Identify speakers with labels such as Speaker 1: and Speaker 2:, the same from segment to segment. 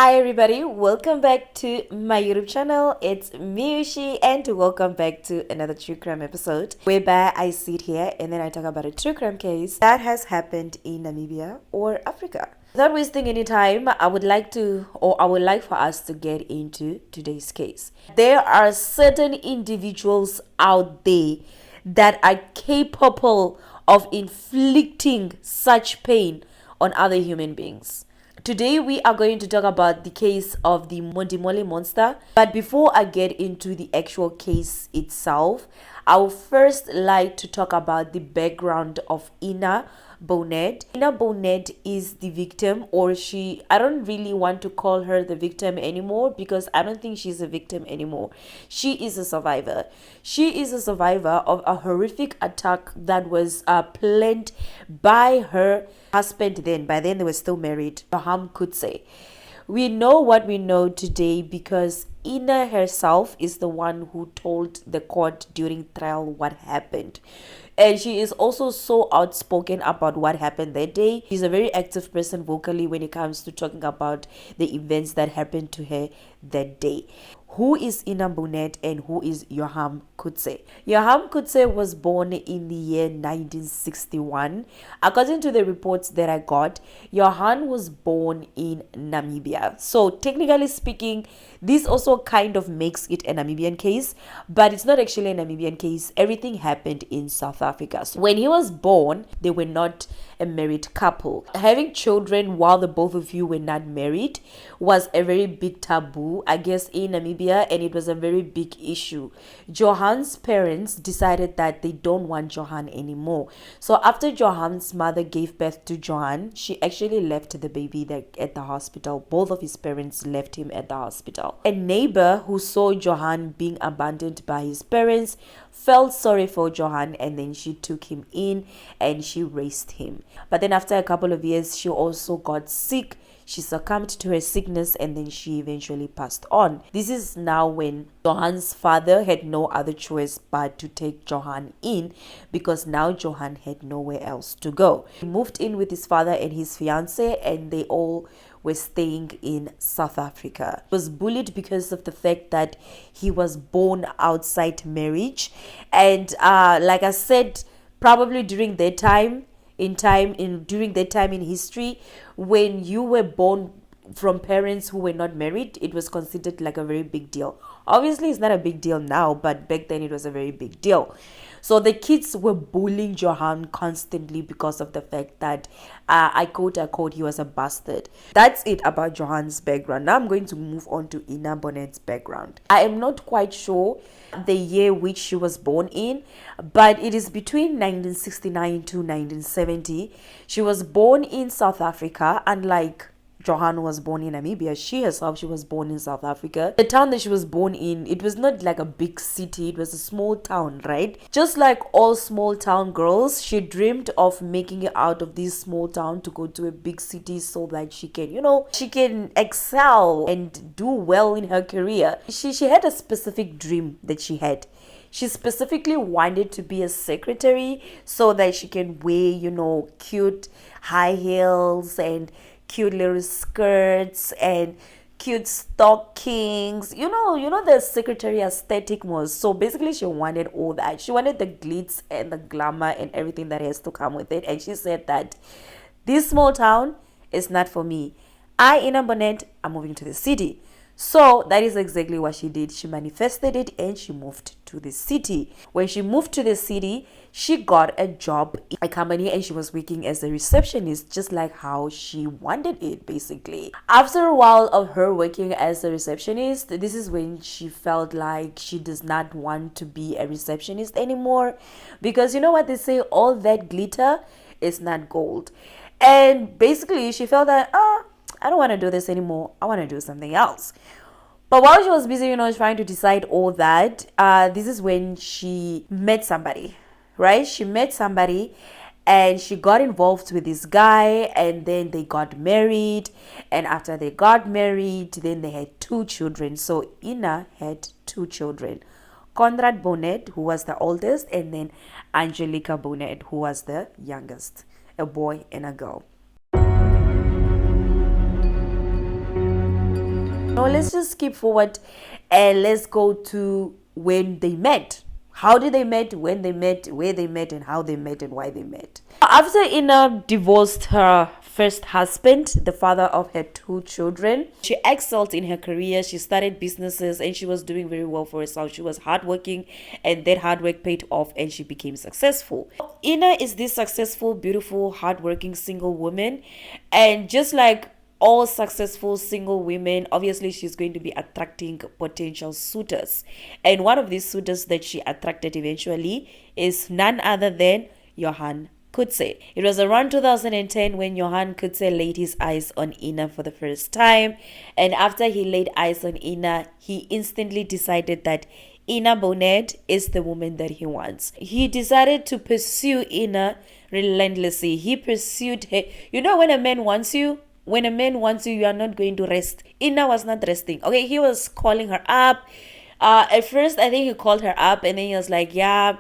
Speaker 1: Hi everybody, welcome back to my YouTube channel. It's Miushi and welcome back to another true crime episode whereby I sit here and then I talk about a true crime case that has happened in Namibia or Africa. Without wasting any time, I would like for us to get into today's case. There are certain individuals out there that are capable of inflicting such pain on other human beings. Today we are going to talk about the case of the Modimolle Monster. But before I get into the actual case itself, I would first like to talk about the background of Ina Bonnet. Ina Bonnet is the victim, or I don't really want to call her the victim anymore because I don't think she's a victim anymore. She is a survivor. She is a survivor of a horrific attack that was planned by her husband then. By then they were still married, Johan Kotzé. We know what we know today because Ina herself is the one who told the court during trial what happened. And she is also so outspoken about what happened that day. She's a very active person vocally when it comes to talking about the events that happened to her that day. Who is Ina Bonnet and who is Johan Kotzé? Johan Kotzé was born in the year 1961. According to the reports that I got, Johan was born in Namibia. So technically speaking, this also kind of makes it a Namibian case, but it's not actually a Namibian case. Everything happened in South Africa. So when he was born, they were not a married couple. Having children while the both of you were not married was a very big taboo, I guess, in Namibia, and it was a very big issue. Johan's parents decided that they don't want Johan anymore. So after Johan's mother gave birth to Johan, she actually left the baby at the hospital. Both of his parents left him at the hospital. A neighbor who saw Johan being abandoned by his parents felt sorry for Johan, and then she took him in and she raised him. But then after a couple of years, she also got sick. She succumbed to her sickness and then she eventually passed on. This is now when Johan's father had no other choice but to take Johan in because now Johan had nowhere else to go. He moved in with his father and his fiancée, and they all were staying in South Africa. He was bullied because of the fact that he was born outside marriage. And like I said, probably during that time in history, when you were born from parents who were not married, it was considered like a very big deal. Obviously it's not a big deal now, but back then it was a very big deal. So the kids were bullying Johan constantly because of the fact that I quote unquote he was a bastard. That's it about Johan's background. Now I'm going to move on to Ina Bonnet's background. I am not quite sure the year which she was born in, but it is between 1969 to 1970. She was born in South Africa, unlike Johan was born in Namibia. She was born in South Africa. The town that she was born in, it was not like a big city. It was a small town, right? Just like all small town girls, she dreamed of making it out of this small town to go to a big city so that she can excel and do well in her career. She had a specific dream that she had. She specifically wanted to be a secretary so that she can wear, cute high heels and cute little skirts and cute stockings, the secretary aesthetic was. So basically she wanted all that. She wanted the glitz and the glamour and everything that has to come with it. And she said that this small town is not for me. Ina Bonnet, I'm moving to the city. So that is exactly what she did. She manifested it and she moved to the city. When she moved to the city, she got a job in a company and she was working as a receptionist, just like how she wanted it, basically. After a while of her working as a receptionist, this is when she felt like she does not want to be a receptionist anymore, because you know what they say, all that glitter is not gold. And basically she felt that I don't want to do this anymore. I want to do something else. But while she was busy, trying to decide all that, this is when she met somebody, right? She met somebody and she got involved with this guy, and then they got married. And after they got married, then they had 2 children. So Ina had 2 children. Conrad Bonnette, who was the oldest, and then Angelica Bonnette, who was the youngest, a boy and a girl. Now let's just skip forward and let's go to when they met. How did they met, when they met, where they met, and how they met, and why they met. After Ina divorced her first husband, the father of her 2 children, she excelled in her career. She started businesses and she was doing very well for herself. She was hardworking and that hard work paid off and she became successful. Ina is this successful, beautiful, hardworking single woman, and just like all successful single women, obviously she's going to be attracting potential suitors, and one of these suitors that she attracted eventually is none other than Johan Kotzé. It was around 2010 when Johan Kotzé laid his eyes on Ina for the first time, and after he laid eyes on Ina, he instantly decided that Ina Bonnet is the woman that he wants. He decided to pursue Ina relentlessly. He pursued her. You know, when a man wants you, you are not going to rest. Ina was not resting. Okay, he was calling her up. At first, I think he called her up and then he was like, yeah,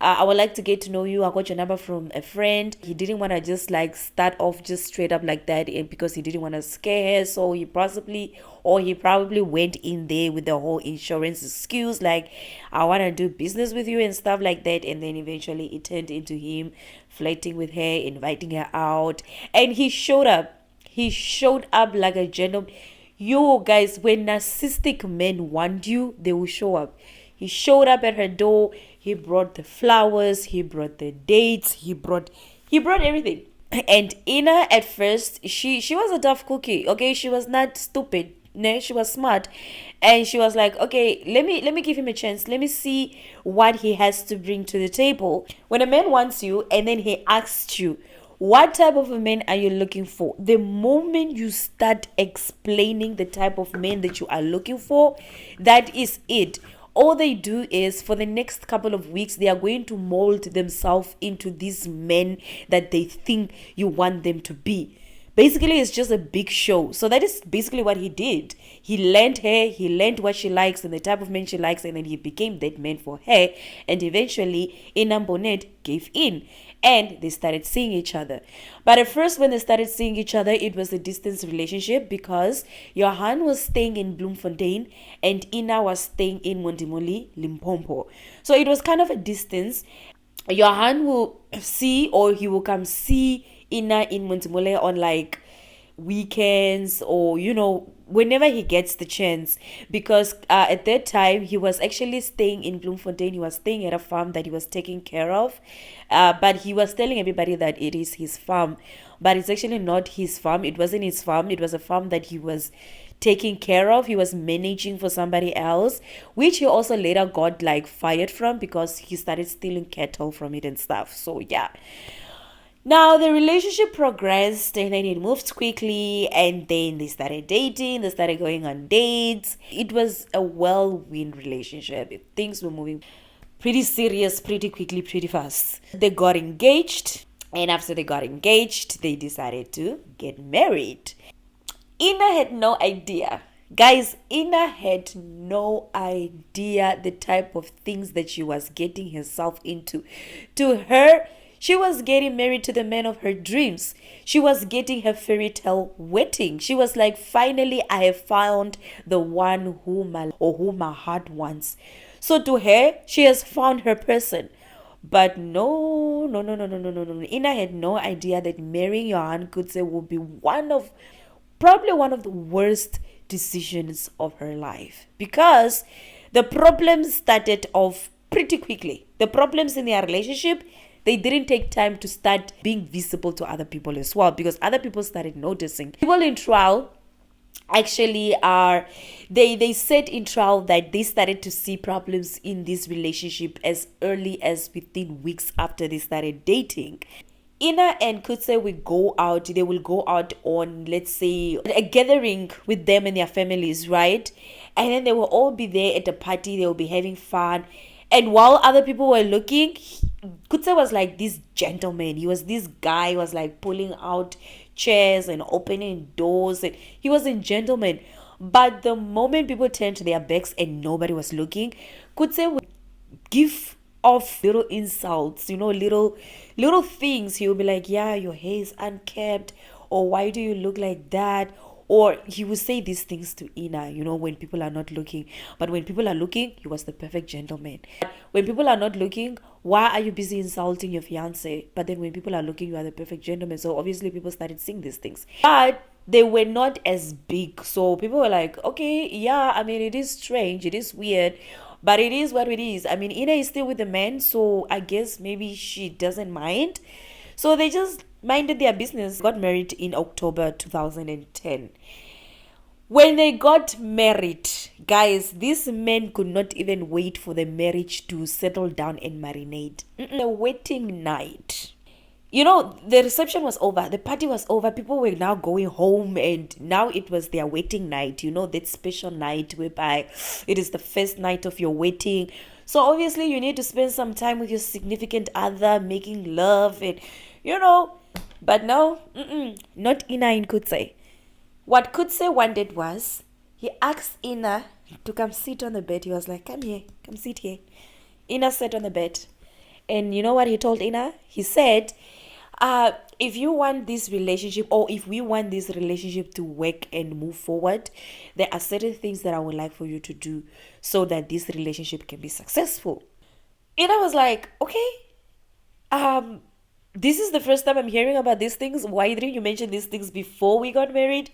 Speaker 1: I would like to get to know you. I got your number from a friend. He didn't want to just like start off just straight up like that, and because he didn't want to scare her. So he probably went in there with the whole insurance excuse, like, I want to do business with you and stuff like that. And then eventually it turned into him flirting with her, inviting her out. And he showed up. He showed up like a gentleman. You guys, when narcissistic men want you, they will show up. He showed up at her door. He brought the flowers. He brought the dates. He brought everything. And Ina, at first, she was a tough cookie. Okay, she was not stupid. No, she was smart, and she was like, okay, let me give him a chance. Let me see what he has to bring to the table. When a man wants you, and then he asks you, what type of a man are you looking for? The moment you start explaining the type of man that you are looking for, that is it. All they do is, for the next couple of weeks, they are going to mold themselves into these men that they think you want them to be. Basically, it's just a big show. So that is basically what he did. He learned her, he learned what she likes and the type of men she likes, and then he became that man for her. And eventually, Ina Bonnet gave in. And they started seeing each other. But at first, when they started seeing each other, it was a distance relationship because Johan was staying in Bloemfontein and Ina was staying in Modimolle, Limpopo. So it was kind of a distance. Johan will see, or he will come see Ina in Modimolle on like weekends, or whenever he gets the chance, because at that time he was actually staying in Bloemfontein. He was staying at a farm that he was taking care of, but he was telling everybody that it is his farm, but it's actually not his farm. It wasn't his farm. It was a farm that he was taking care of. He was managing for somebody else, which he also later got like fired from because he started stealing cattle from it and stuff. So yeah. Now the relationship progressed and then it moved quickly, and then they started dating, they started going on dates. It was a whirlwind relationship. Things were moving pretty serious, pretty quickly, pretty fast. They got engaged, and after they got engaged, they decided to get married. Ina had no idea. Guys, Ina had no idea the type of things that she was getting herself into. To her, she was getting married to the man of her dreams. She was getting her fairy tale wedding. She was like, finally, I have found the one whom my heart wants. So to her, she has found her person. But no. Ina had no idea that marrying Johan Kotzé would be probably one of the worst decisions of her life. Because the problems started off pretty quickly. The problems in their relationship, they didn't take time to start being visible to other people as well, because other people started noticing. People in trial actually they said in trial that they started to see problems in this relationship as early as within weeks after they started dating. Ina and Kotzé they will go out on, let's say, a gathering with them and their families, right? And then they will all be there at a party, they will be having fun. And while other people were looking, Kotzé was like this gentleman. He was this guy who was like pulling out chairs and opening doors, and he was a gentleman. But the moment people turned their backs and nobody was looking, Kotzé would give off little insults, little things. He would be like, yeah, your hair is unkempt, or why do you look like that, Or he would say these things to Ina, when people are not looking. But when people are looking, he was the perfect gentleman. When people are not looking, why are you busy insulting your fiance? But then when people are looking, you are the perfect gentleman. So obviously people started saying these things. But they were not as big. So people were like, okay, yeah, I mean, it is strange. It is weird. But it is what it is. I mean, Ina is still with the man. So I guess maybe she doesn't mind. So they just minded their business. Got married in October 2010. When they got married, guys, these men could not even wait for the marriage to settle down and marinate. The wedding night, the reception was over, the party was over, people were now going home, and now it was their wedding night, that special night whereby it is the first night of your wedding. So obviously you need to spend some time with your significant other, making love, and but no, not Ina and Kotzé. What Kotzé wanted was, he asked Ina to come sit on the bed. He was like, come here, come sit here. Ina sat on the bed. And you know what he told Ina? He said, if you want this relationship, or if we want this relationship to work and move forward, there are certain things that I would like for you to do so that this relationship can be successful. Ina was like, okay, this is the first time I'm hearing about these things. Why didn't you mention these things before we got married?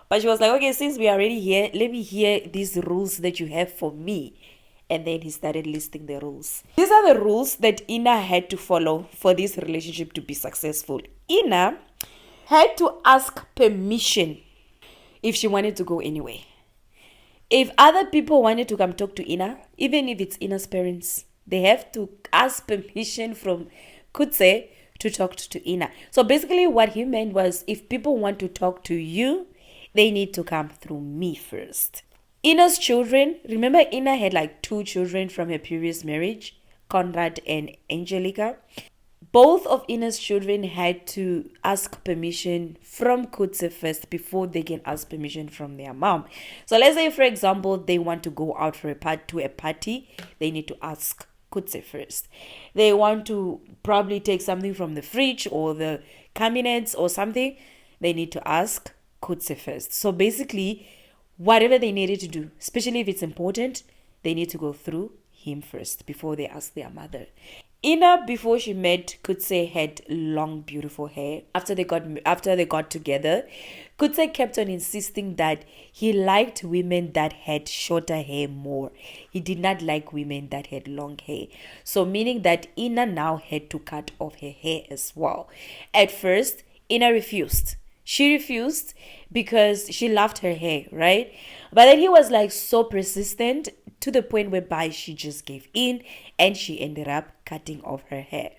Speaker 1: But she was like, okay, since we are already here, let me hear these rules that you have for me. And then he started listing the rules. These are the rules that Ina had to follow for this relationship to be successful. Ina had to ask permission if she wanted to go anywhere. If other people wanted to come talk to Ina, even if it's Ina's parents, they have to ask permission from Kotzé to talk to Ina. So basically what he meant was, if people want to talk to you, they need to come through me first. Ina's children, remember Ina had like 2 children from her previous marriage, Conrad and Angelica. Both of Ina's children had to ask permission from Kotzé first before they can ask permission from their mom. So let's say, for example, they want to go out for a party, they need to ask Kotzé first. They want to probably take something from the fridge or the cabinets or something, they need to ask Kotzé first. So basically, whatever they needed to do, especially if it's important, they need to go through him first before they ask their mother. Ina, before she met Kotzé, had long, beautiful hair. After they got together, Kotzé kept on insisting that he liked women that had shorter hair more. He did not like women that had long hair. So meaning that Ina now had to cut off her hair as well. At first, Ina refused. She refused because she loved her hair, right? But then he was like so persistent to the point whereby she just gave in and she ended up cutting off her hair.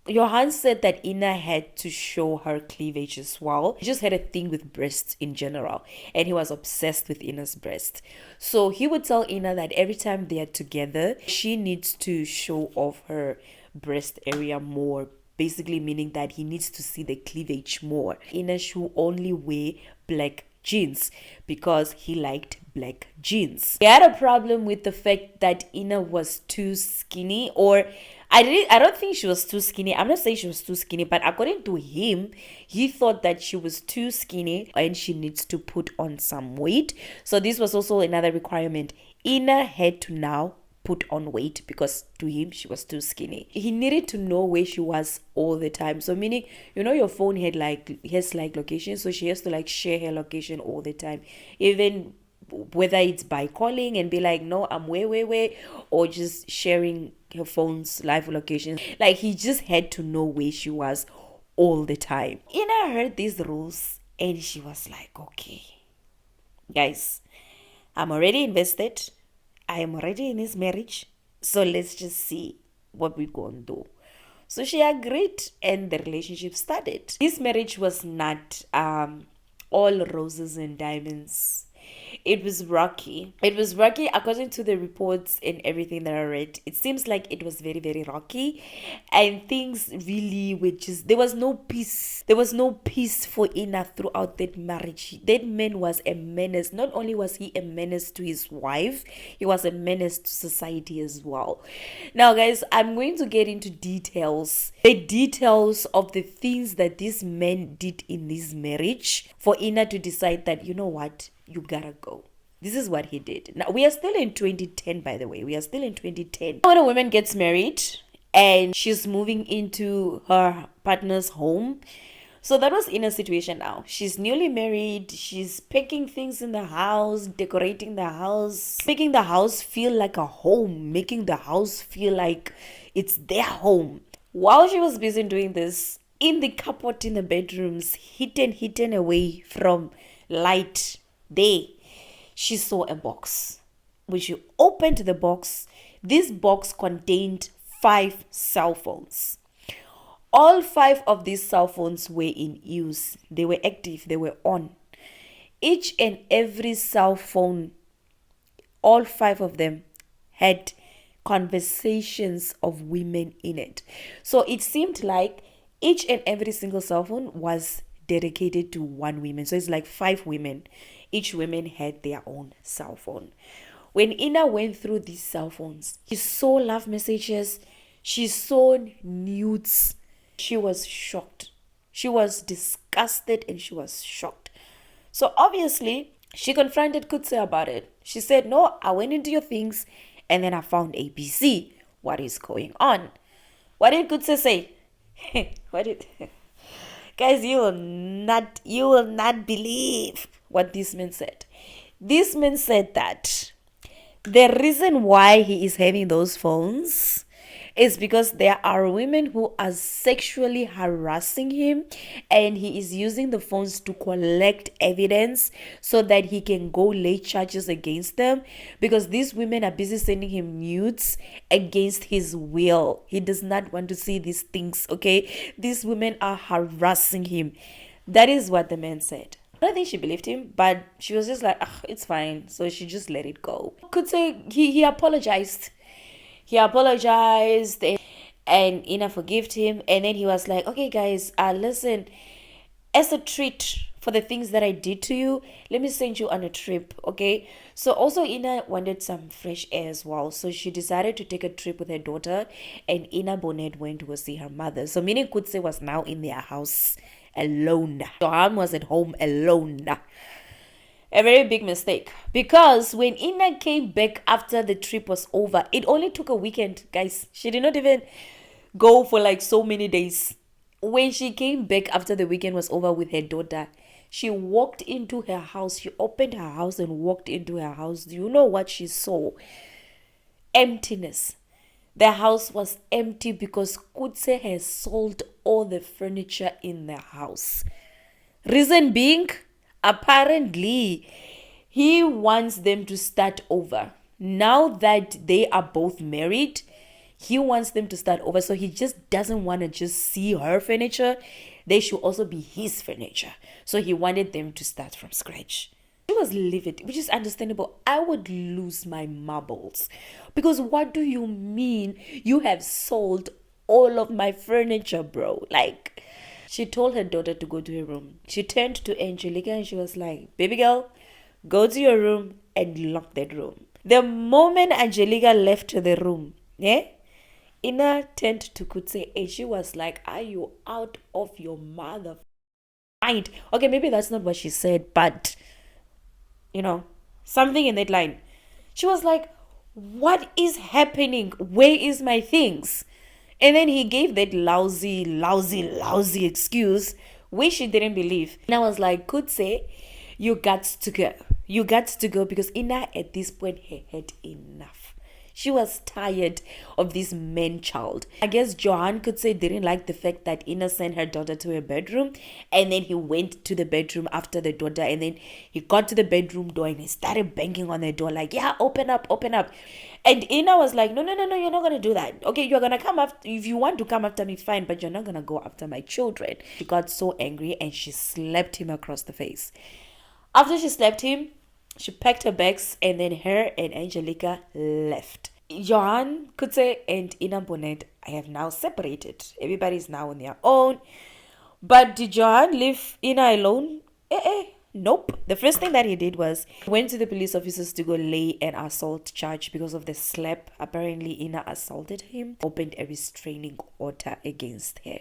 Speaker 1: Johan said that Ina had to show her cleavage as well. He just had a thing with breasts in general, and he was obsessed with Ina's breast. So he would tell Ina that every time they are together, she needs to show off her breast area more. Basically meaning that he needs to see the cleavage more. Ina should only wear black jeans because he liked black jeans. He had a problem with the fact that Ina was too skinny, or I don't think she was too skinny. I'm not saying she was too skinny, but according to him, he thought that she was too skinny and she needs to put on some weight. So this was also another requirement. Ina had to now put on weight because to him she was too skinny. He needed to know where she was all the time. So meaning, your phone has location, so she has to share her location all the time, even whether it's by calling and be like, no, I'm where, or just sharing her phone's live location. He just had to know where she was all the time. Ina heard these rules and she was like, okay, guys, I'm already invested. I am already in his marriage, so let's just see what we're going to do. So she agreed and the relationship started. This marriage was not all roses and diamonds. it was rocky. It was rocky according to the reports and everything that I read. It seems like it was very, very rocky, and things really were just, there was no peace. There was no peace for Ina throughout that marriage. That man was a menace. Not only was he a menace to his wife, he was a menace to society as well. Now, guys, I'm going to get into details. The details of the things that this man did in this marriage for Ina to decide that, you know what, you gotta go. This is what he did. Now, we are still in 2010, by the way. We are still in 2010. When a woman gets married and she's moving into her partner's home, so that was in a situation now. She's newly married. She's packing things in the house, decorating the house, making the house feel like a home, making the house feel like it's their home. While she was busy doing this, in the cupboard in the bedrooms, hidden away from light, she saw a box. When she opened the box, this box contained 5 cell phones. All 5 of these cell phones were in use. They were active. They were on. Each and every cell phone, all 5 of them, had conversations of women in it. So it seemed like each and every single cell phone was dedicated to one woman. So it's like 5 women. Each woman had their own cell phone. When Ina went through these cell phones, she saw love messages. She saw nudes. She was shocked. She was disgusted and she was shocked. So obviously, she confronted Kotzé about it. She said, no, I went into your things and then I found ABC. What is going on? What did Kotzé say? Guys, you will not believe what this man said. This man said that the reason why he is having those phones is because there are women who are sexually harassing him, and he is using the phones to collect evidence so that he can go lay charges against them, because these women are busy sending him nudes against his will. He does not want to see these things, okay? These women are harassing him. That is what the man said. I don't think she believed him, but she was just like, it's fine. So she just let it go. Could say he apologized. He apologized and Ina forgave him. And then he was like, okay, guys, listen, as a treat for the things that I did to you, let me send you on a trip, okay? So also Ina wanted some fresh air as well. So she decided to take a trip with her daughter, and Ina Bonnet went to go see her mother. So meaning Kotzé was now in their house alone. Johan was at home alone. A very big mistake, because when Ina came back after the trip was over, it only took a weekend, guys. She did not even go for like so many days. When she came back after the weekend was over with her daughter, she walked into her house. She opened her house and walked into her house. Do you know what she saw? Emptiness. The house was empty because Kotzé has sold all the furniture in the house. Reason being, apparently, he wants them to start over. Now that they are both married, he wants them to start over. So he just doesn't want to just see her furniture. They should also be his furniture. So he wanted them to start from scratch. She was livid, which is understandable. I would lose my marbles. Because what do you mean you have sold all of my furniture, bro? Like, she told her daughter to go to her room. She turned to Angelica and she was like, baby girl, go to your room and lock that room. The moment Angelica left the room, Ina turned to Kotzé and she was like, are you out of your mother mind? Okay, maybe that's not what she said, but, something in that line. She was like, what is happening? Where is my things? And then he gave that lousy excuse, which she didn't believe. And I was like, Kotzé, you got to go. You got to go, because Ina at this point had enough. She was tired of this man-child. I guess Johan Kotzé didn't like the fact that Ina sent her daughter to her bedroom, and then he went to the bedroom after the daughter, and then he got to the bedroom door and he started banging on the door like, yeah, open up. And Ina was like, no, you're not going to do that. Okay, you're going to come after, if you want to come after me, fine, but you're not going to go after my children. She got so angry and she slapped him across the face. After she slapped him, She packed her bags and then her and Angelica left. Johan Kotzé and Ina Bonnet have now separated. Everybody's now on their own. But did Johan leave Ina alone? Nope. The first thing that he did was went to the police officers to go lay an assault charge because of the slap. Apparently, Ina assaulted him, opened a restraining order against her,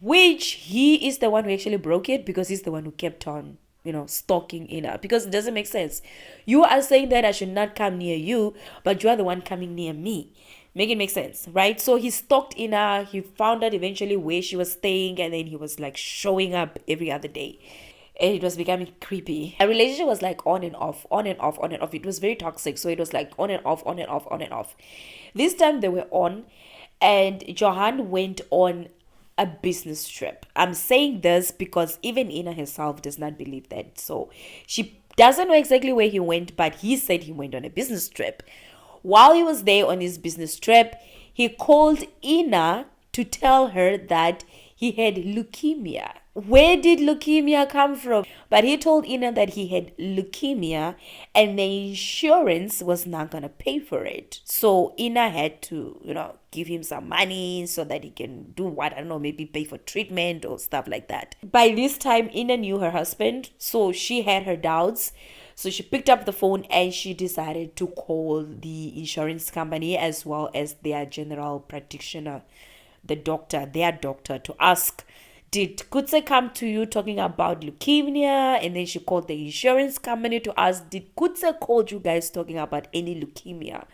Speaker 1: which he is the one who actually broke it because he's the one who kept on, stalking Ina, because it doesn't make sense. You are saying that I should not come near you, but you are the one coming near me. Make it make sense, right? So he stalked Ina. He found out eventually where she was staying, and then he was like showing up every other day. And it was becoming creepy. Our relationship was like on and off, on and off, on and off. It was very toxic. So it was like on and off, on and off, on and off. This time they were on, and Johan went on a business trip. I'm saying this because even Ina herself does not believe that. So she doesn't know exactly where he went, but he said he went on a business trip. While he was there on his business trip, he called Ina to tell her that he had leukemia. Where did leukemia come from? But he told Ina that he had leukemia and the insurance was not going to pay for it. So Ina had to, give him some money so that he can do what, I don't know, maybe pay for treatment or stuff like that. By this time, Ina knew her husband, so she had her doubts. So she picked up the phone and she decided to call the insurance company as well as their general practitioner, their doctor, to ask, did Kotzé come to you talking about leukemia? And then she called the insurance company to ask, did Kotzé call you guys talking about any leukemia?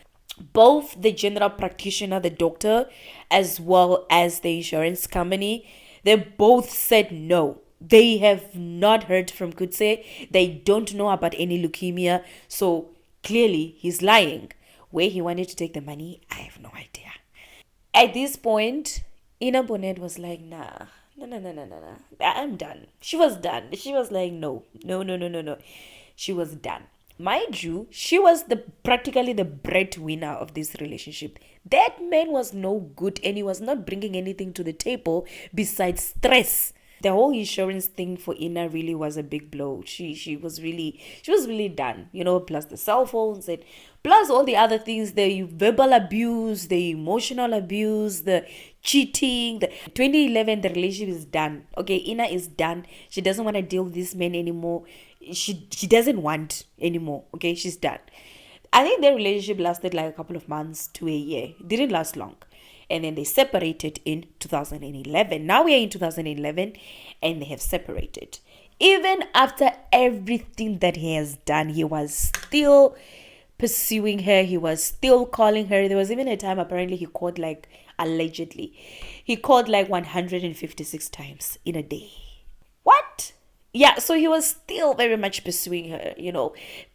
Speaker 1: Both the general practitioner, the doctor, as well as the insurance company, they both said no. They have not heard from Kotzé. They don't know about any leukemia. So clearly he's lying. Where he wanted to take the money, I have no idea. At this point, Ina Bonnet was like, nah. I'm done. She was done. She was like, no. She was done. Mind you, she was practically the breadwinner of this relationship. That man was no good and he was not bringing anything to the table besides stress. The whole insurance thing for Ina really was a big blow. She was really done, plus the cell phones and plus all the other things, the verbal abuse, the emotional abuse, the cheating. The 2011, the relationship is done. Okay, Ina is done. She doesn't want to deal with this man anymore. She doesn't want anymore. Okay, she's done. I think their relationship lasted like a couple of months to a year. It didn't last long. And then they separated in 2011. Now we are in 2011 and they have separated. Even after everything that he has done, he was still pursuing her. He was still calling her. There was even a time apparently he called allegedly, he called 156 times in a day. What? Yeah, so he was still very much pursuing her,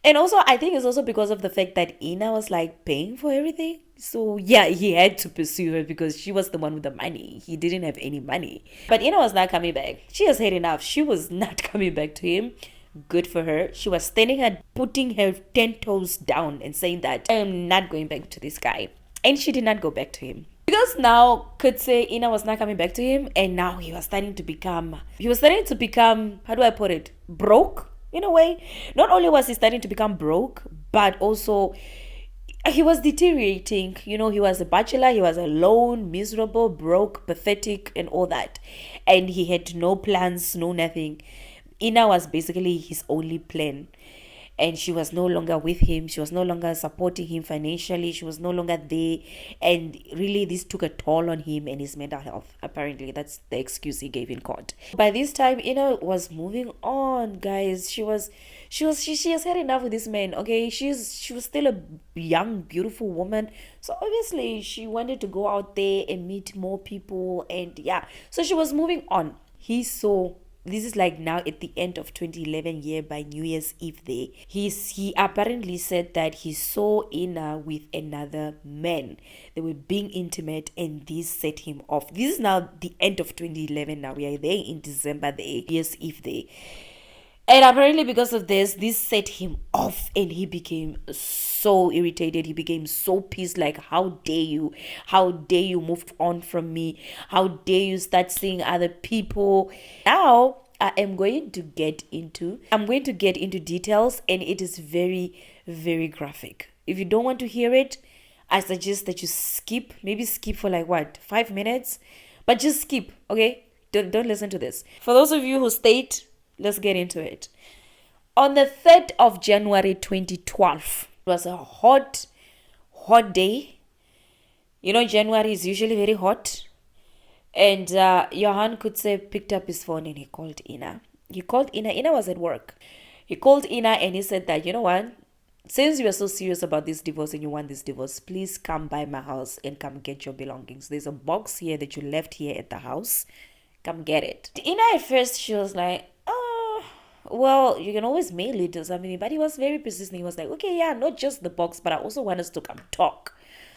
Speaker 1: And also, I think it's also because of the fact that Ina was paying for everything. So yeah, he had to pursue her because she was the one with the money. He didn't have any money. But Ina was not coming back. She has had enough. She was not coming back to him. Good for her. She was standing and putting her 10 toes down and saying that I am not going back to this guy. And she did not go back to him. Because now Kotzé, Ina was not coming back to him, and now he was starting to become, how do I put it, broke in a way. Not only was he starting to become broke, but also he was deteriorating. He was a bachelor, he was alone, miserable, broke, pathetic, and all that. And he had no plans, no nothing. Ina was basically his only plan. And she was no longer with him. She was no longer supporting him financially. She was no longer there. And really, this took a toll on him and his mental health. Apparently, that's the excuse he gave in court. By this time, Ina was moving on, guys. She has had enough with this man. Okay, she was still a young, beautiful woman. So obviously, she wanted to go out there and meet more people. And yeah, so she was moving on. He saw. This is now at the end of 2011 year by New Year's Eve there. He apparently said that he saw Ina with another man. They were being intimate and this set him off. This is now the end of 2011 now. We are there in December there, New Year's Eve there. And apparently because of this set him off and he became so irritated. He became so pissed, how dare you? How dare you move on from me? How dare you start seeing other people? Now, I am going to get into. I'm going to get into details, and it is very, very graphic. If you don't want to hear it, I suggest that you skip. Maybe skip for like what, 5 minutes, but just skip. Okay, don't listen to this. For those of you who stayed, let's get into it. On the 3rd of January 2012, it was a hot day. You know, January is usually very hot. And Johan Kotzé picked up his phone and he called Ina. He called Ina. Ina was at work. He called Ina and he said that, you know what? Since you are so serious about this divorce and you want this divorce, please come by my house and come get your belongings. There's a box here that you left here at the house. Come get it. Ina at first, she was like, oh, well, you can always mail it or something. But he was very persistent. He was like, okay, yeah, not just the box, but I also want us to come talk.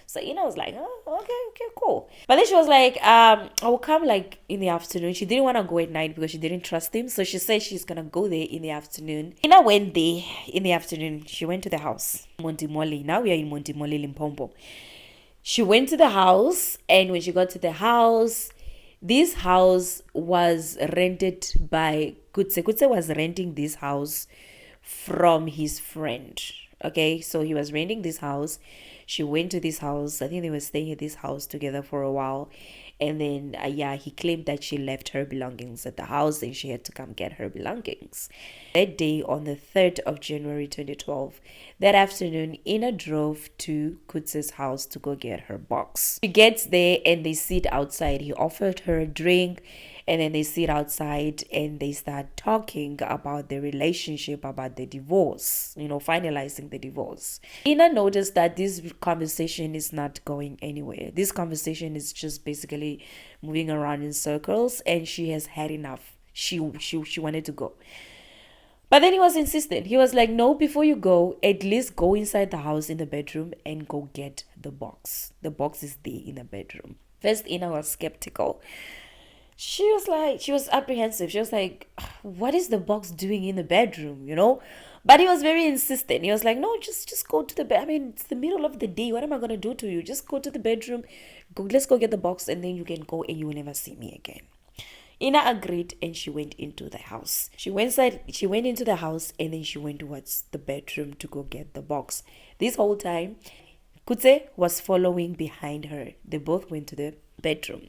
Speaker 1: So Ina was like, oh, okay, cool. But then she was like, I will come like in the afternoon. She didn't want to go at night because she didn't trust him. So she said she's going to go there in the afternoon. Ina went there in the afternoon. She went to the house. Modimolle. Now we are in Modimolle, Limpopo. She went to the house, and when she got to the house, this house was rented by Kotzé. Kotzé was renting this house from his friend. Okay, so he was renting this house. She went to this house. I think they were staying at this house together for a while. And then, he claimed that she left her belongings at the house and she had to come get her belongings. That day, on the 3rd of January 2012, that afternoon, Ina drove to Kotzé's house to go get her box. She gets there and they sit outside. He offered her a drink. And then they sit outside and they start talking about the relationship, about the divorce, finalizing the divorce. Ina noticed that this conversation is not going anywhere. This conversation is just basically moving around in circles, and she has had enough. She wanted to go. But then he was insistent. He was like, no, before you go, at least go inside the house in the bedroom and go get the box. The box is there in the bedroom. First, Ina was skeptical. She was apprehensive. She was like, what is the box doing in the bedroom, But he was very insistent. He was like, no, just go to the bed. I mean, it's the middle of the day. What am I going to do to you? Just go to the bedroom. Let's go get the box, and then you can go and you will never see me again. Ina agreed, and she went into the house. She went into the house, and then she went towards the bedroom to go get the box. This whole time, Kotzé was following behind her. They both went to the bedroom.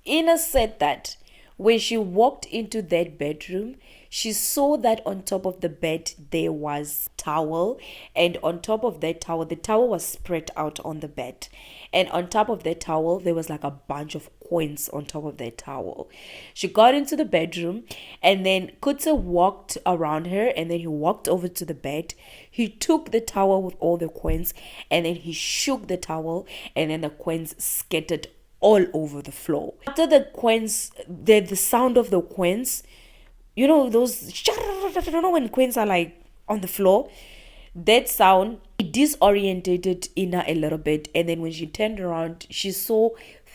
Speaker 1: Ina said that when she walked into that bedroom, she saw that on top of the bed there was a towel, and on top of that towel, the towel was spread out on the bed, and on top of that towel there was like a bunch of coins on top of that towel. She got into the bedroom, and then Kotzé walked around her, and then he walked over to the bed. He took the towel with all the coins, and then he shook the towel, and then the coins scattered all over the floor. After the coins, the sound of the coins, those, when coins are like on the floor, that sound, it disorientated Ina a little bit. And then when she turned around, she saw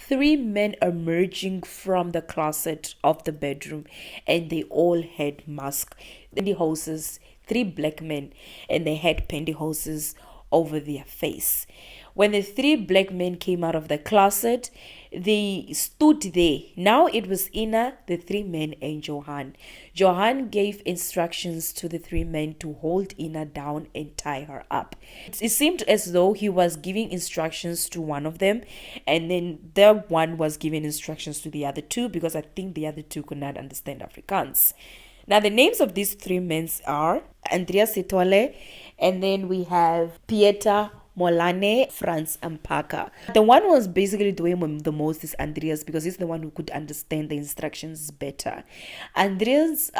Speaker 1: 3 men emerging from the closet of the bedroom, and they all had masks, pantyhoses, 3 black men, and they had pantyhoses over their face. When the 3 black men came out of the closet, they stood there. Now it was Ina, the 3 men, and Johan. Johan gave instructions to the 3 men to hold Ina down and tie her up. It seemed as though he was giving instructions to one of them, and then the one was giving instructions to the other 2, because I think the other 2 could not understand Afrikaans. Now the names of these 3 men are Andreas Sitole, and then we have Pieter Molane, Franz, and Parker. The one who was basically doing the most is Andreas, because he's the one who could understand the instructions better. Andreas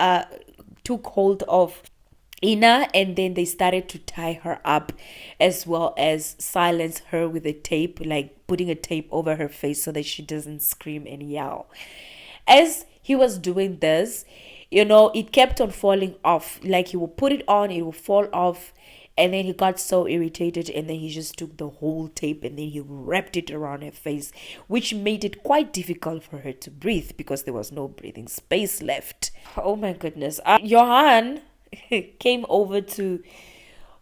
Speaker 1: took hold of Ina, and then they started to tie her up, as well as silence her with a tape, like putting a tape over her face so that she doesn't scream and yell. As he was doing this, it kept on falling off. Like he would put it on, it would fall off. And then he got so irritated, and then he just took the whole tape and then he wrapped it around her face, which made it quite difficult for her to breathe because there was no breathing space left. Oh my goodness. Johan came over to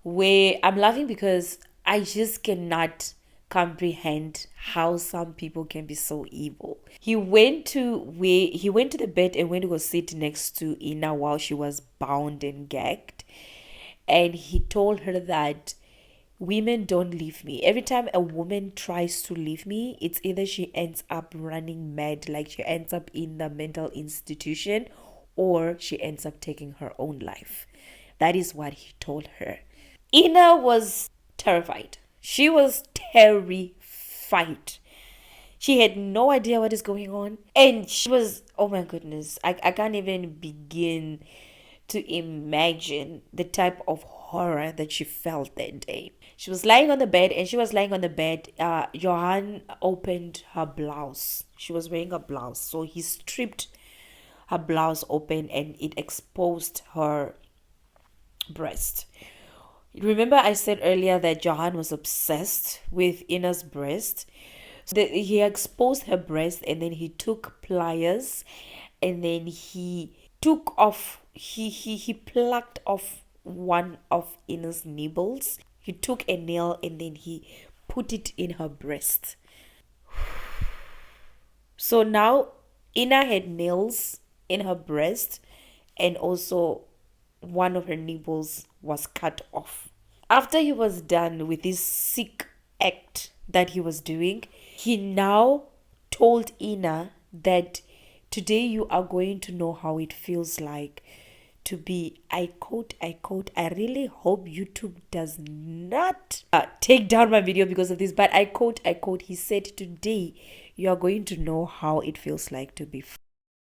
Speaker 1: where I'm laughing because I just cannot comprehend how some people can be so evil. He went to the bed and went to go sit next to Ina while she was bound and gagged. And he told her that women don't leave me. Every time a woman tries to leave me, it's either she ends up running mad, like she ends up in the mental institution, or she ends up taking her own life. That is what he told her. Ina was terrified. She was terrified. She had no idea what is going on. And she was, oh my goodness, I can't even begin to imagine the type of horror that she felt that day. She was lying on the bed, and Johan opened her blouse. She was wearing a blouse. So he stripped her blouse open and it exposed her breast. Remember I said earlier that Johan was obsessed with Ina's breast. So he exposed her breast, and then he took pliers, and then he took off, he plucked off one of Ina's nipples. He took a nail and then he put it in her breast. So now Ina had nails in her breast, and also one of her nipples was cut off. After he was done with this sick act that he was doing, he now told Ina that today you are going to know how it feels like to be, I quote, I really hope YouTube does not take down my video because of this, but I quote, he said, today you are going to know how it feels like to be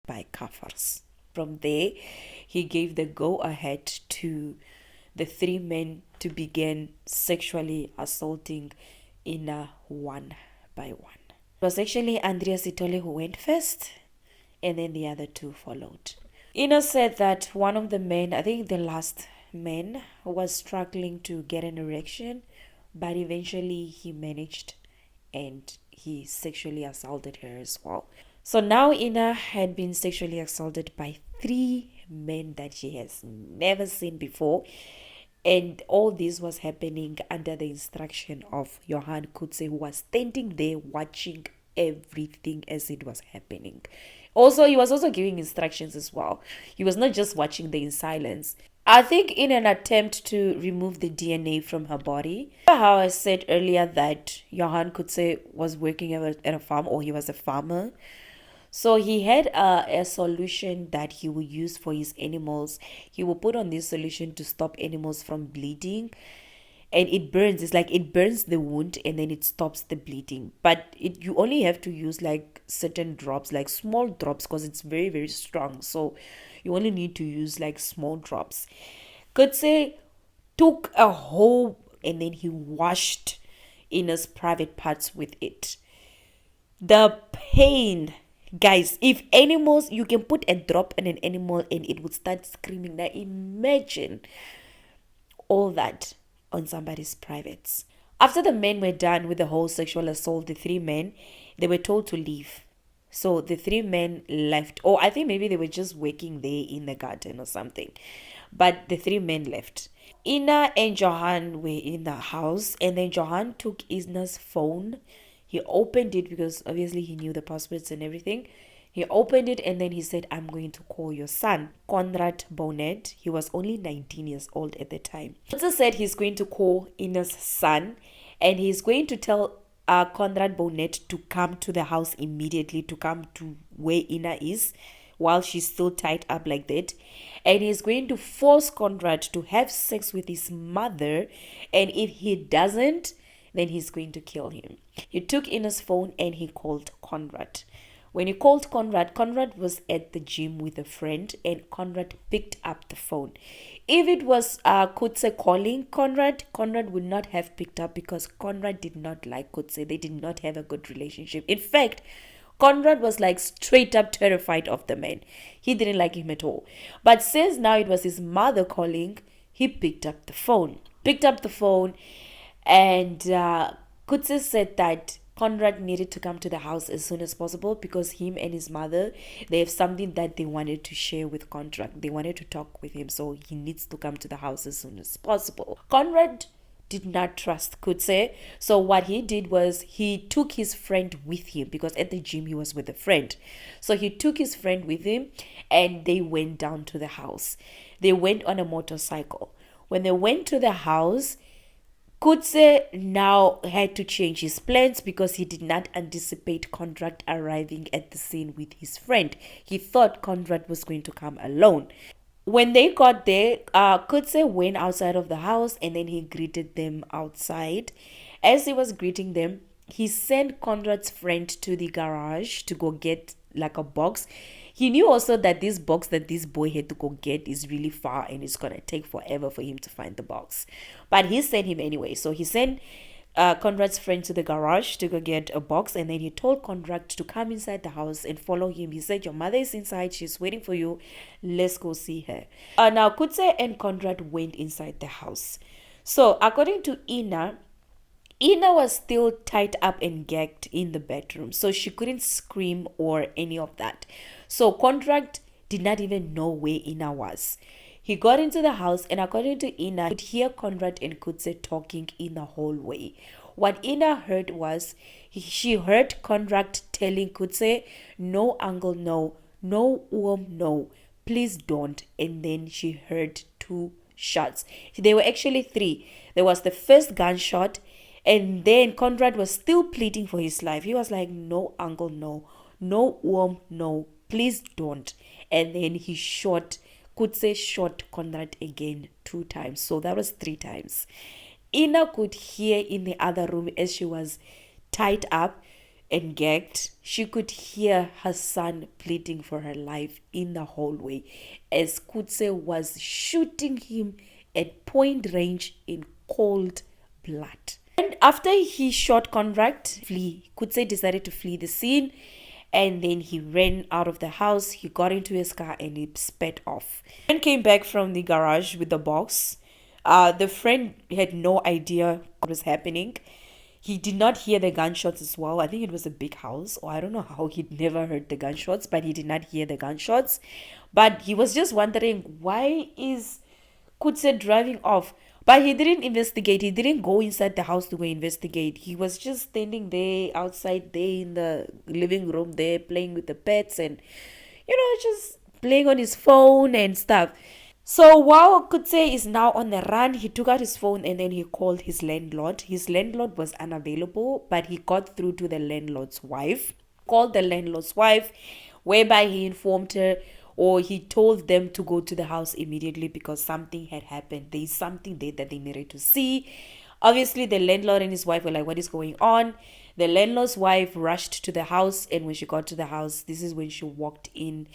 Speaker 1: by kafirs. From there, he gave the go-ahead to the three men to begin sexually assaulting Ina one by one. It was actually Andreas Itole who went first, and then the other two followed. Ina said that one of the men, I think the last man, was struggling to get an erection, but eventually he managed and he sexually assaulted her as well. So now Ina had been sexually assaulted by 3 men that she has never seen before. And all this was happening under the instruction of Johan Kotzé, who was standing there watching everything as it was happening. Also, he was also giving instructions as well. He was not just watching there in silence. I think in an attempt to remove the DNA from her body. How I said earlier that Johan Kotzé was working at a farm, or he was a farmer. So he had a solution that he would use for his animals. He will put on this solution to stop animals from bleeding. And it burns. It's like it burns the wound and then it stops the bleeding. But you only have to use like certain drops, like small drops, because it's very, very strong. So you only need to use like small drops. Kotzé took a hoe and then he washed Ina's private parts with it. The pain, guys, if animals, you can put a drop on an animal and it would start screaming. Now imagine all that on somebody's privates. After the men were done with the whole sexual assault, the 3 men, they were told to leave. So the 3 men left, or I think maybe they were just working there in the garden or something. But the 3 men left. Ina and Johan were in the house, and then Johan took Ina's phone. He opened it because obviously he knew the passwords and everything. He opened it and then he said, I'm going to call your son, Conrad Bonnette. He was only 19 years old at the time. He also said he's going to call Ina's son and he's going to tell Conrad Bonnette to come to the house immediately, to come to where Ina is while she's still tied up like that. And he's going to force Conrad to have sex with his mother. And if he doesn't, then he's going to kill him. He took Ina's phone and he called Conrad. When he called Conrad, Conrad was at the gym with a friend and Conrad picked up the phone. If it was Kotzé calling Conrad, Conrad would not have picked up because Conrad did not like Kotzé. They did not have a good relationship. In fact, Conrad was like straight up terrified of the man. He didn't like him at all. But since now it was his mother calling, he picked up the phone. And Kotzé said that Conrad needed to come to the house as soon as possible because him and his mother, they have something that they wanted to share with Conrad. They wanted to talk with him, so he needs to come to the house as soon as possible. Conrad did not trust Kotzé. So what he did was he took his friend with him, because at the gym he was with a friend. So he took his friend with him and they went down to the house. They went on a motorcycle. When they went to the house, Kotzé now had to change his plans because he did not anticipate Conrad arriving at the scene with his friend. He thought Conrad was going to come alone. When they got there, Kotzé went outside of the house and then he greeted them outside. As he was greeting them, he sent Conrad's friend to the garage to go get like a box. He knew also that this box that this boy had to go get is really far and it's gonna take forever for him to find the box. But he sent him anyway. So he sent Conrad's friend to the garage to go get a box, and then he told Conrad to come inside the house and follow him. He said, "Your mother is inside, she's waiting for you, let's go see her." Now Kotzé and Conrad went inside the house. So according to Ina was still tied up and gagged in the bedroom, so she couldn't scream or any of that. So Conrad did not even know where Ina was. He got into the house, and according to Ina, he could hear Conrad and Kotzé talking in the hallway. What Ina heard was, she heard Conrad telling Kotzé, "No, uncle, no. No, no. Please don't." And then she heard 2 shots. There were actually 3. There was the first gunshot, and then Conrad was still pleading for his life. He was like, "No, uncle, no. No, no. Please don't." And then Kotzé shot Conrad again 2 times. So that was 3 times. Ina could hear in the other room as she was tied up and gagged. She could hear her son pleading for her life in the hallway as Kotzé was shooting him at point range in cold blood. And after he shot Conrad, Kotzé decided to flee the scene. And then he ran out of the house. He got into his car and he sped off. And came back from the garage with the box. The friend had no idea what was happening. He did not hear the gunshots as well. I think it was a big house, or I don't know how he'd never heard the gunshots, but he did not hear the gunshots. But he was just wondering, why is Kotzé driving off? But he didn't investigate. He didn't go inside the house to go investigate. He was just standing there, outside there in the living room there, playing with the pets and, just playing on his phone and stuff. So while Kotzé is now on the run, he took out his phone and then he called his landlord. His landlord was unavailable, but he got through to the landlord's wife. Called the landlord's wife, whereby he informed her, or he told them to go to the house immediately because something had happened. There is something there that they needed to see. Obviously, the landlord and his wife were like, "What is going on?" The landlord's wife rushed to the house, and when she got to the house, this is when she walked in.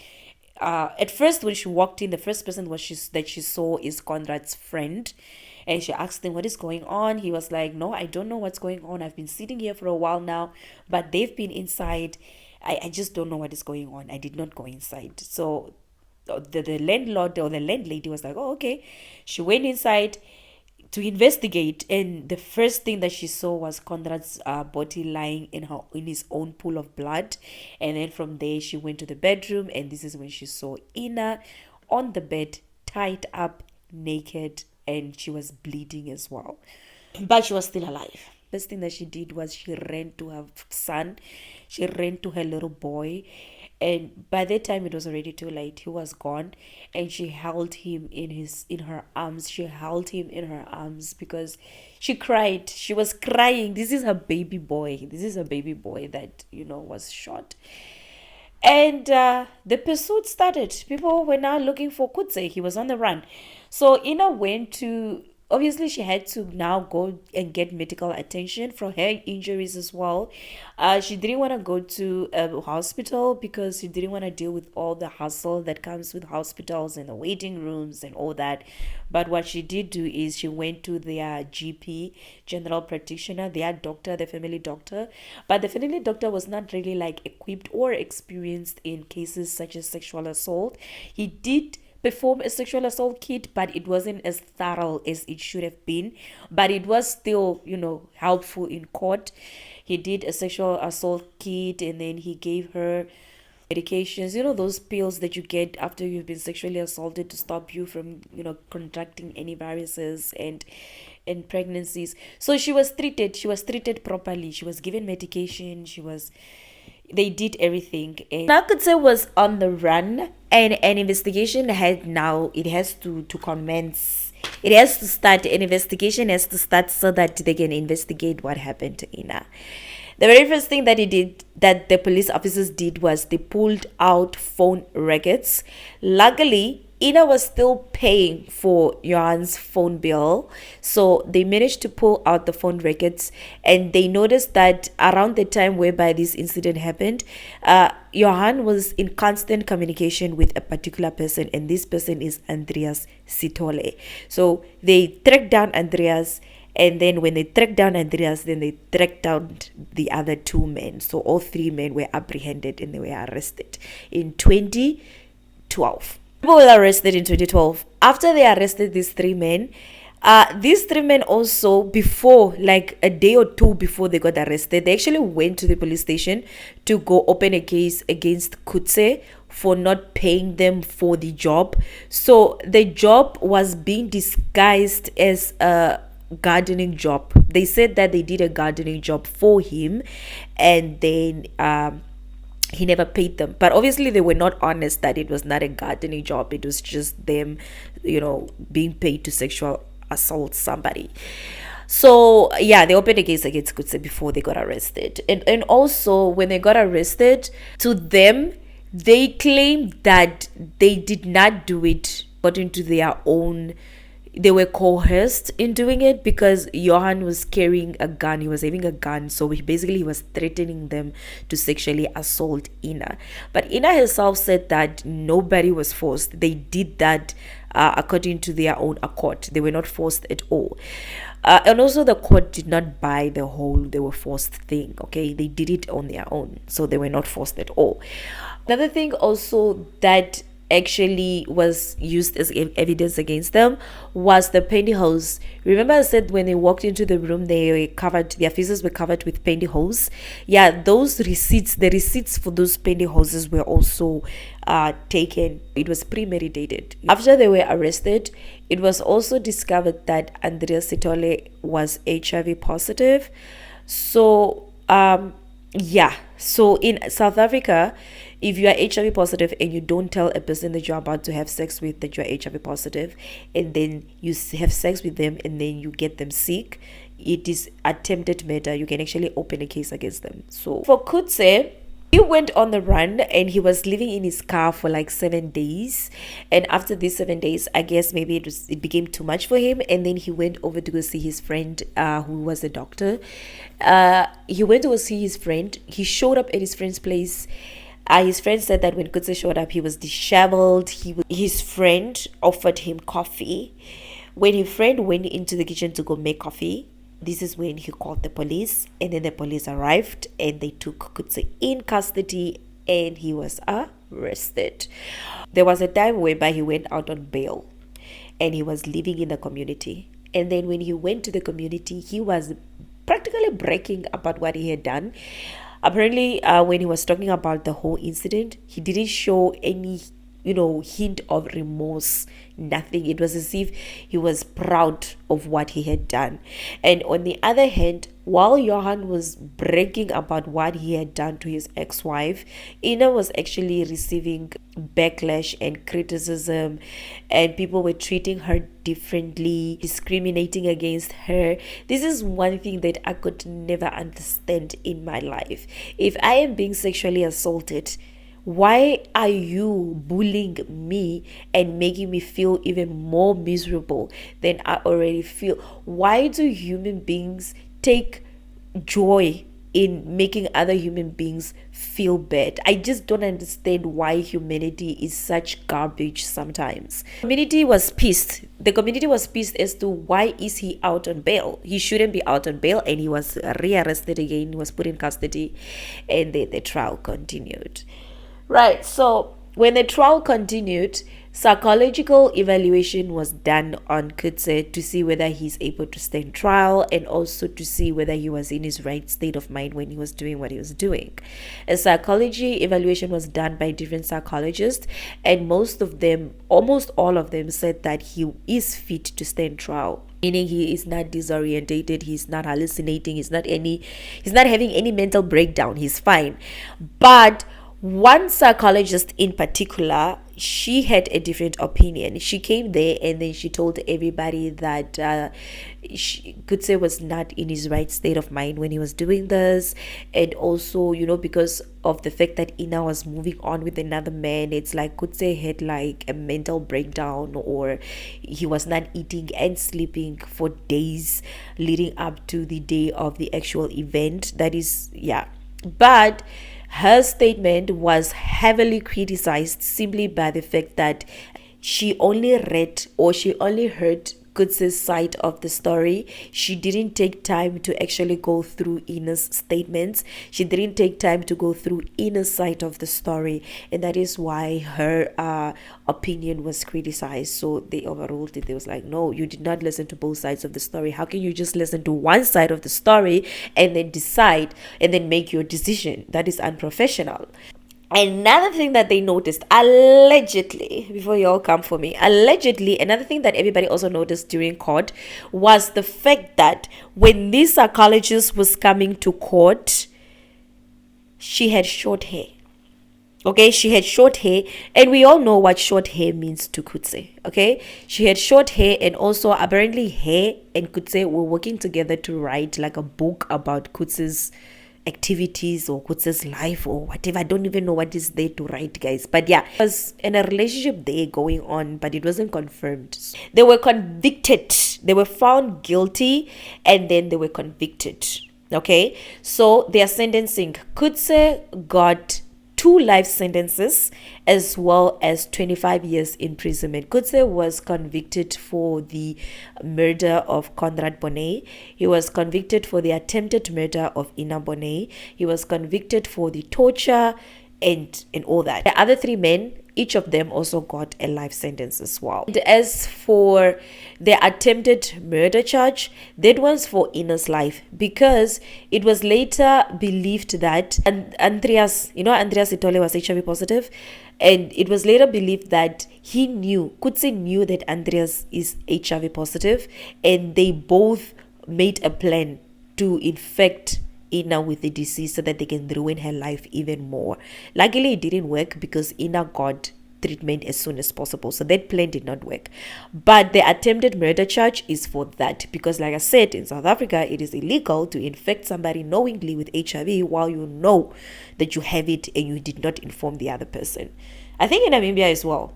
Speaker 1: At first, when she walked in, the first person that she saw is Conrad's friend. And she asked him, "What is going on?" He was like, "No, I don't know what's going on. I've been sitting here for a while now, but they've been inside. I just don't know what is going on. I did not go inside." So the landlord or the landlady was like, "Oh, okay." She went inside to investigate, and the first thing that she saw was Conrad's body lying in his own pool of blood. And then from there she went to the bedroom, and this is when she saw Ina on the bed, tied up, naked, and she was bleeding as well, but she was still alive. First thing that she did was she ran to her son. She ran to her little boy. And by that time it was already too late. He was gone. And she held him in her arms. She held him in her arms because she cried. She was crying. This is her baby boy. This is her baby boy that, was shot. And the pursuit started. People were now looking for Kotzé. He was on the run. So Ina went to... Obviously, she had to now go and get medical attention for her injuries as well. She didn't want to go to a hospital because she didn't want to deal with all the hassle that comes with hospitals and the waiting rooms and all that. But what she did do is she went to their GP, general practitioner, their doctor, the family doctor. But the family doctor was not really equipped or experienced in cases such as sexual assault. He did perform a sexual assault kit, but it wasn't as thorough as it should have been, but it was still helpful in court. He did a sexual assault kit, and then he gave her medications, those pills that you get after you've been sexually assaulted to stop you from contracting any viruses, and and pregnancies. So she was treated properly. She was given medication. They did everything. And Johan Kotzé was on the run, and an investigation has to commence. It has to start. An investigation has to start so that they can investigate what happened to Ina. The very first thing that the police officers did, was they pulled out phone records. Luckily, Ina was still paying for Johan's phone bill, so they managed to pull out the phone records, and they noticed that around the time whereby this incident happened, Johan was in constant communication with a particular person, and this person is Andreas Sithole. So they tracked down Andreas, and then when they tracked down Andreas, then they tracked down the other two men. So all three men were apprehended and they were arrested in 2012. People were arrested in 2012. After they arrested these three men also, before, like a day or two before they got arrested, they actually went to the police station to go open a case against Kotzé for not paying them for the job. So the job was being disguised as a gardening job. They said that they did a gardening job for him, and then he never paid them. But obviously they were not honest that it was not a gardening job. It was just them, being paid to sexual assault somebody. So yeah, they opened a case against Kotzé before they got arrested. And also when they got arrested, to them, they claimed that they did not do it according to their own. They were coerced in doing it because Johan was carrying a gun. He was having a gun. So he was threatening them to sexually assault Ina. But Ina herself said that nobody was forced. They did that according to their own accord. They were not forced at all. And also the court did not buy the whole they were forced thing. Okay, they did it on their own. So they were not forced at all. Another thing also that actually was used as evidence against them was the pantyhose. Remember I said when they walked into the room, their faces were covered with pantyhose. Yeah, the receipts for those pantyhoses were also taken. It was premeditated. After they were arrested, it was also discovered that Andreas Sithole was HIV positive. So so in South Africa, if you are HIV positive and you don't tell a person that you're about to have sex with that you're HIV positive, and then you have sex with them and then you get them sick, it is attempted murder. You can actually open a case against them. So for Kotzé, he went on the run and he was living in his car for like 7 days. And after these 7 days, I guess maybe it became too much for him. And then he went over to go see his friend who was a doctor. He went to go see his friend. He showed up at his friend's place. His friend said that when Kotzé showed up, he was disheveled. His friend offered him coffee. When his friend went into the kitchen to go make coffee, this is when he called the police, and then the police arrived and they took Kotzé in custody and he was arrested. There was a time whereby he went out on bail and he was living in the community. And then when he went to the community, he was practically bragging about what he had done. Apparently, when he was talking about the whole incident, he didn't show any hint of remorse, nothing. It was as if he was proud of what he had done. And on the other hand, while Johan was bragging about what he had done to his ex-wife, Ina was actually receiving backlash and criticism, and people were treating her differently, discriminating against her. This is one thing that I could never understand in my life. If I am being sexually assaulted, why are you bullying me and making me feel even more miserable than I already feel? Why do human beings take joy in making other human beings feel bad? I just don't understand why humanity is such garbage sometimes. The community was pissed as to why is he out on bail. He shouldn't be out on bail, and he was rearrested again. He was put in custody, and the trial continued. Right, so when the trial continued, Psychological evaluation was done on Kotzé to see whether he's able to stand trial, and also to see whether he was in his right state of mind when he was doing what he was doing. A psychology evaluation was done by different psychologists, and most of them, almost all of them, said that he is fit to stand trial, meaning he is not disorientated, he's not hallucinating, he's not having any mental breakdown, he's fine. But one psychologist in particular, she had a different opinion. She came there and then she told everybody that Kotzé was not in his right state of mind when he was doing this, and also, because of the fact that Ina was moving on with another man, it's like Kotzé had like a mental breakdown, or he was not eating and sleeping for days leading up to the day of the actual event. That is, yeah. But her statement was heavily criticized simply by the fact that she only read, or she only heard, Kotzé's side of the story. She didn't take time to actually go through Ina's statements. She didn't take time to go through Ina's side of the story, and that is why her opinion was criticized. So they overruled it. They was like, no, you did not listen to both sides of the story. How can you just listen to one side of the story and then decide and then make your decision? That is unprofessional. Another thing that they noticed, allegedly, before you all come for me, allegedly, another thing that everybody also noticed during court was the fact that when this psychologist was coming to court, she had short hair. Okay, she had short hair, and we all know what short hair means to Kotzé. Okay, she had short hair, and also apparently hair and Kotzé were working together to write like a book about Kotze's activities or Kotze's life or whatever. I don't even know what is there to write, guys. But yeah, there was in a relationship there going on, but it wasn't confirmed. They were convicted. They were found guilty, and then they were convicted. Okay, so their sentencing, Kotzé got 2 life sentences as well as 25 years imprisonment. Kotzé was convicted for the murder of Conrad Bonnette. He was convicted for the attempted murder of Ina Bonnet. He was convicted for the torture and all that. The other 3 men, each of them also got a life sentence as well. And as for the attempted murder charge, that was for Ina's life, because it was later believed that Andreas Itole was HIV positive, and it was later believed that Kotzé knew that Andreas is HIV positive, and they both made a plan to infect Ina with the disease so that they can ruin her life even more. Luckily, it didn't work because Ina got treatment as soon as possible, so that plan did not work. But the attempted murder charge is for that, because like I said, in South Africa it is illegal to infect somebody knowingly with HIV while you know that you have it and you did not inform the other person. I think in Namibia as well.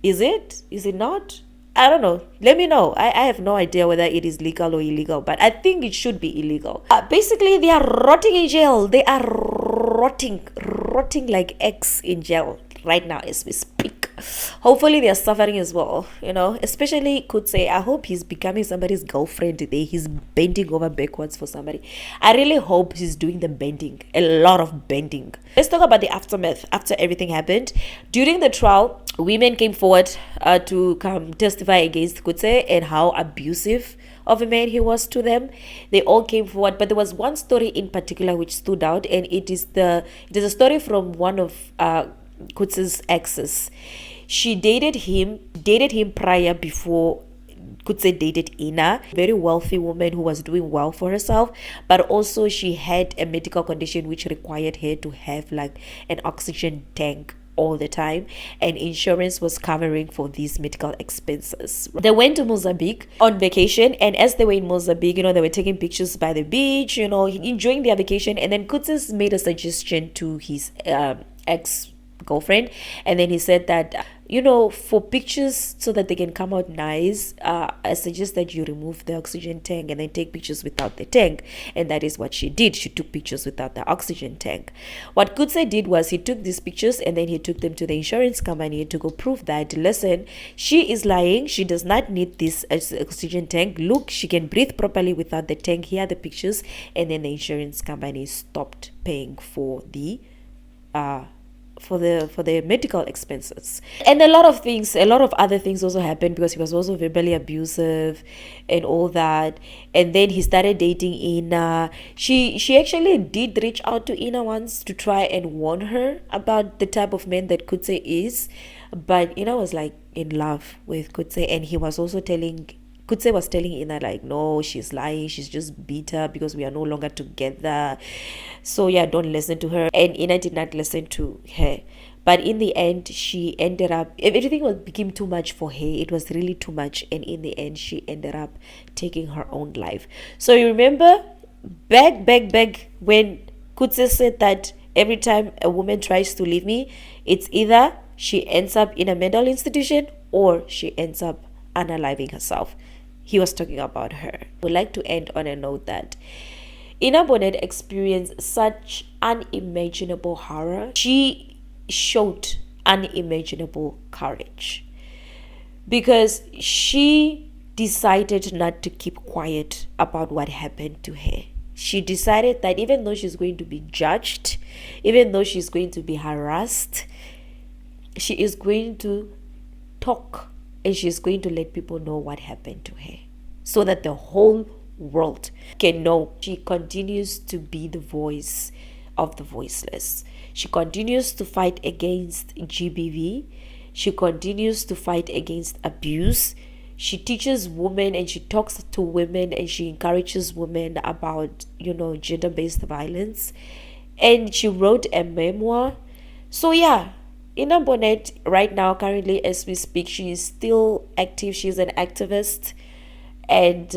Speaker 1: Is it not? I don't know. Let me know. I have no idea whether it is legal or illegal, but I think it should be illegal. Basically, they are rotting in jail. They are rotting like eggs in jail right now as we speak. Hopefully, they are suffering as well, especially Kotzé. I hope he's becoming somebody's girlfriend today. He's bending over backwards for somebody. I really hope he's doing the bending, a lot of bending. Let's talk about the aftermath after everything happened. During the trial, women came forward to come testify against Kotzé and how abusive of a man he was to them. They all came forward, but there was one story in particular which stood out, and it is a story from one of Kotzé's exes. She dated him prior, before Kotzé dated Ina, very wealthy woman who was doing well for herself, but also she had a medical condition which required her to have like an oxygen tank all the time, and insurance was covering for these medical expenses. They went to Mozambique on vacation, and as they were in Mozambique, they were taking pictures by the beach, enjoying their vacation, and then Kotzé made a suggestion to his ex-girlfriend, and then he said that for pictures so that they can come out nice, I suggest that you remove the oxygen tank and then take pictures without the tank. And that is what she did. She took pictures without the oxygen tank. What Kotzé did was he took these pictures and then he took them to the insurance company to go prove that, listen, she is lying, she does not need this oxygen tank, look, she can breathe properly without the tank, here are the pictures. And then the insurance company stopped paying for the for the medical expenses. And a lot of other things also happened, because he was also verbally abusive and all that. And then he started dating Ina. She actually did reach out to Ina once to try and warn her about the type of man that Kotzé is, but Ina was like in love with Kotzé, and he was also telling Kotzé was telling Ina like, no, she's lying, she's just bitter because we are no longer together. So yeah, don't listen to her. And Ina did not listen to her. But in the end, she ended up, everything became too much for her. It was really too much. And in the end, she ended up taking her own life. So you remember back when Kotzé said that every time a woman tries to leave me, it's either she ends up in a mental institution or she ends up unaliving herself. He was talking about her. I would like to end on a note that Ina Bonnet experienced such unimaginable horror. She showed unimaginable courage, because she decided not to keep quiet about what happened to her. She decided that even though she's going to be judged, even though she's going to be harassed, she is going to talk, and she's going to let people know what happened to her, so that the whole world can know. She continues to be the voice of the voiceless. She continues to fight against GBV. She continues to fight against abuse. She teaches women, and she talks to women, and she encourages women about, gender-based violence. And she wrote a memoir. So yeah, Ina Bonnet right now, currently as we speak, she is still active. She's an activist. And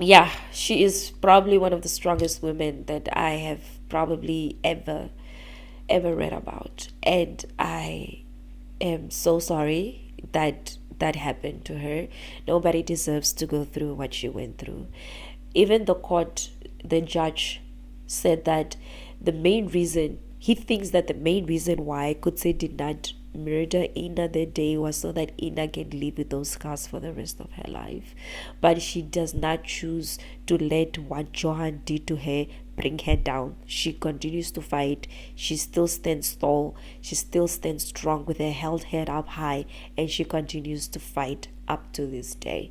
Speaker 1: yeah, she is probably one of the strongest women that I have probably ever read about. And I am so sorry that that happened to her. Nobody deserves to go through what she went through. Even the judge said that he thinks that the main reason why Kotzé did not murder Ina that day was so that Ina can live with those scars for the rest of her life. But she does not choose to let what Johan did to her bring her down. She continues to fight. She still stands tall. She still stands strong with her held head up high, and she continues to fight up to this day.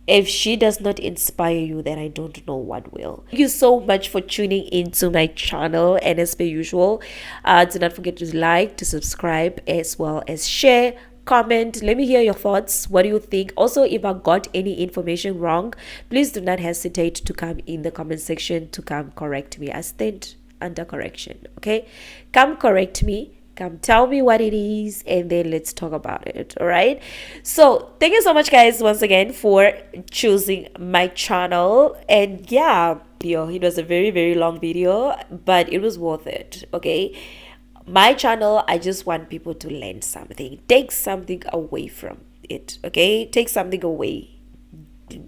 Speaker 1: If she does not inspire you, then I don't know what will. Thank you so much for tuning into my channel. And as per usual, do not forget to like, to subscribe, as well as share, comment. Let me hear your thoughts. What do you think? Also, if I got any information wrong, please do not hesitate to come in the comment section to come correct me. I stand under correction. Okay, come correct me. Come tell me what it is, and then let's talk about it. All right, so thank you so much, guys, once again for choosing my channel. And yeah, it was a very long video, but it was worth it. Okay, my channel, I just want people to learn something, take something away from it. Okay, take something away,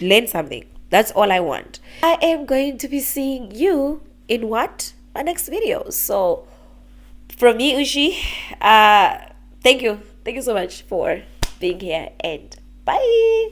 Speaker 1: learn something. That's all I want. I am going to be seeing you in my next video. So from me, Ushi, thank you so much for being here, and bye.